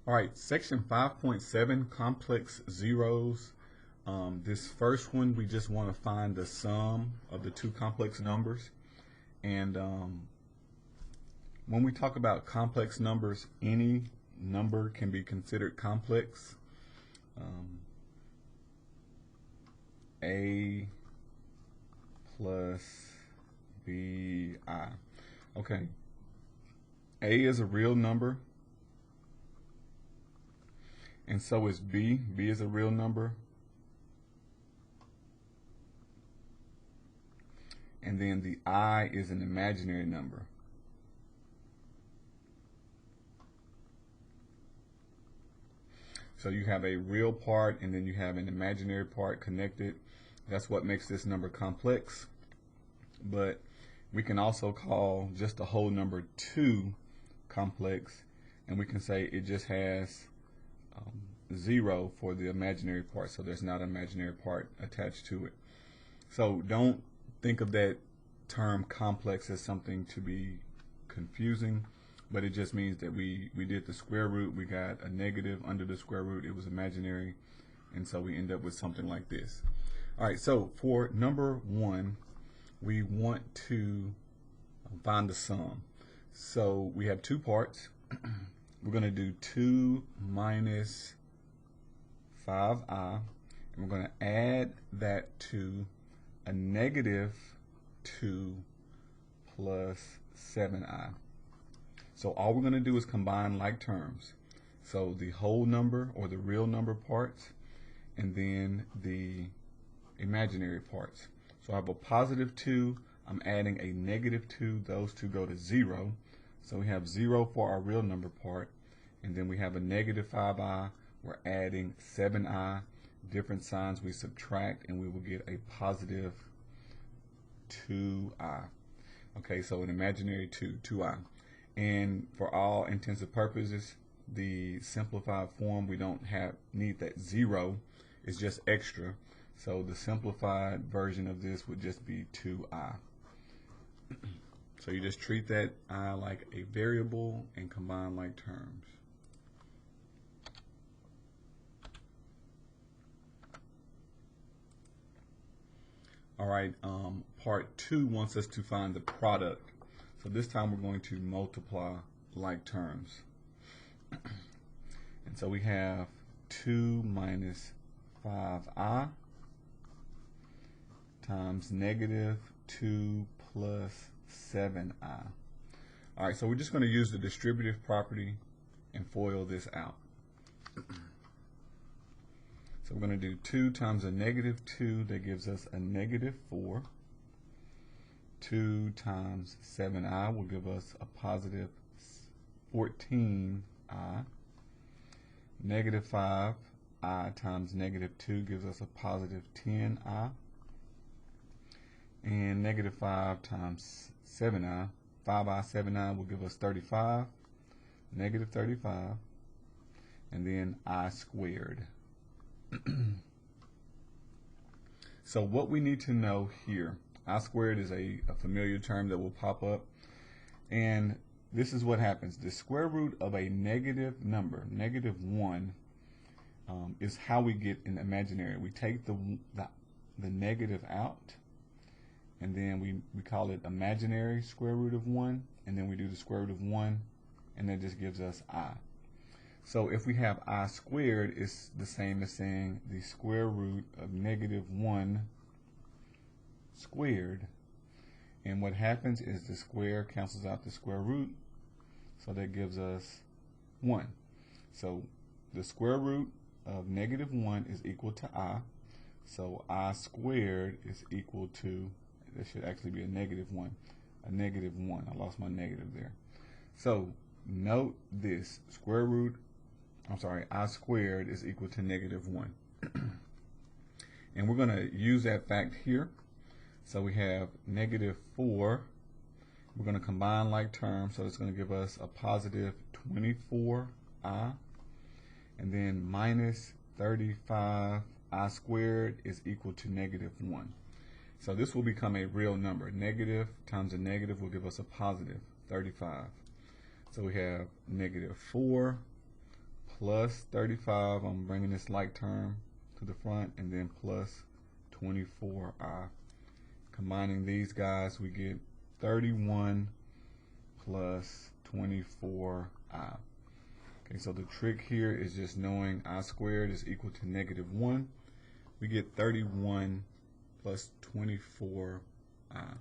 All right, section 5.7, complex zeros. This first one, we just want to find the sum of the two complex numbers. And when we talk about complex numbers, any number can be considered complex. A plus BI. Okay. A is a real number, and so is B. B is a real number. And then the I is an imaginary number. So you have a real part and then you have an imaginary part connected. That's what makes this number complex. But we can also call just the whole number 2 complex, and we can say it just has 0 for the imaginary part, so there's not an imaginary part attached to it. So don't think of that term complex as something to be confusing, but it just means that we did the square root, we got a negative under the square root, it was imaginary, and so we end up with something like this. All right, so for number 1, we want to find the sum. So we have two parts. We're going to do 2 minus 5i, and we're going to add that to a negative 2 plus 7i. So all we're going to do is combine like terms. So the whole number or the real number parts, and then the imaginary parts. So I have a positive 2, I'm adding a negative 2, those two go to 0. So we have 0 for our real number part, and then we have a negative 5i, we're adding 7i, different signs we subtract, and we will get a positive 2i. Okay, so an imaginary 2i. And for all intents and purposes, the simplified form, we don't need that 0, it's just extra. So the simplified version of this would just be 2i. So you just treat that I like a variable and combine like terms. All right, part 2 wants us to find the product. So this time we're going to multiply like terms. And so we have 2 minus 5i times negative 2 plus 7i. All right, so we're just going to use the distributive property and FOIL this out. So we're going to do 2 times a negative 2, that gives us a negative 4. 2 times 7i will give us a positive 14i. Negative 5i times negative 2 gives us a positive 10i. And negative 5 times 7i, 5i, 7i will give us 35, negative 35, and then I squared. So what we need to know here, I squared is a familiar term that will pop up, and this is what happens. The square root of a negative number, negative 1, is how we get an imaginary. We take the negative out, and then we call it imaginary square root of 1, and then we do the square root of 1, and that just gives us I. So if we have I squared, it's the same as saying the square root of negative 1 squared, and what happens is the square cancels out the square root, so that gives us 1. So the square root of negative 1 is equal to I, so I squared is equal to, there should actually be a negative 1. A negative 1. I lost my negative there. So note this. I squared is equal to negative 1. And we're going to use that fact here. So we have negative 4. We're going to combine like terms. So it's going to give us a positive 24i. And then minus 35i squared is equal to negative 1. So this will become a real number. Negative times a negative will give us a positive 35. So we have negative 4 plus 35, I'm bringing this like term to the front, and then plus 24i. Combining these guys, we get 31 plus 24i. Okay, so the trick here is just knowing I squared is equal to -1. We get 31 plus 24i.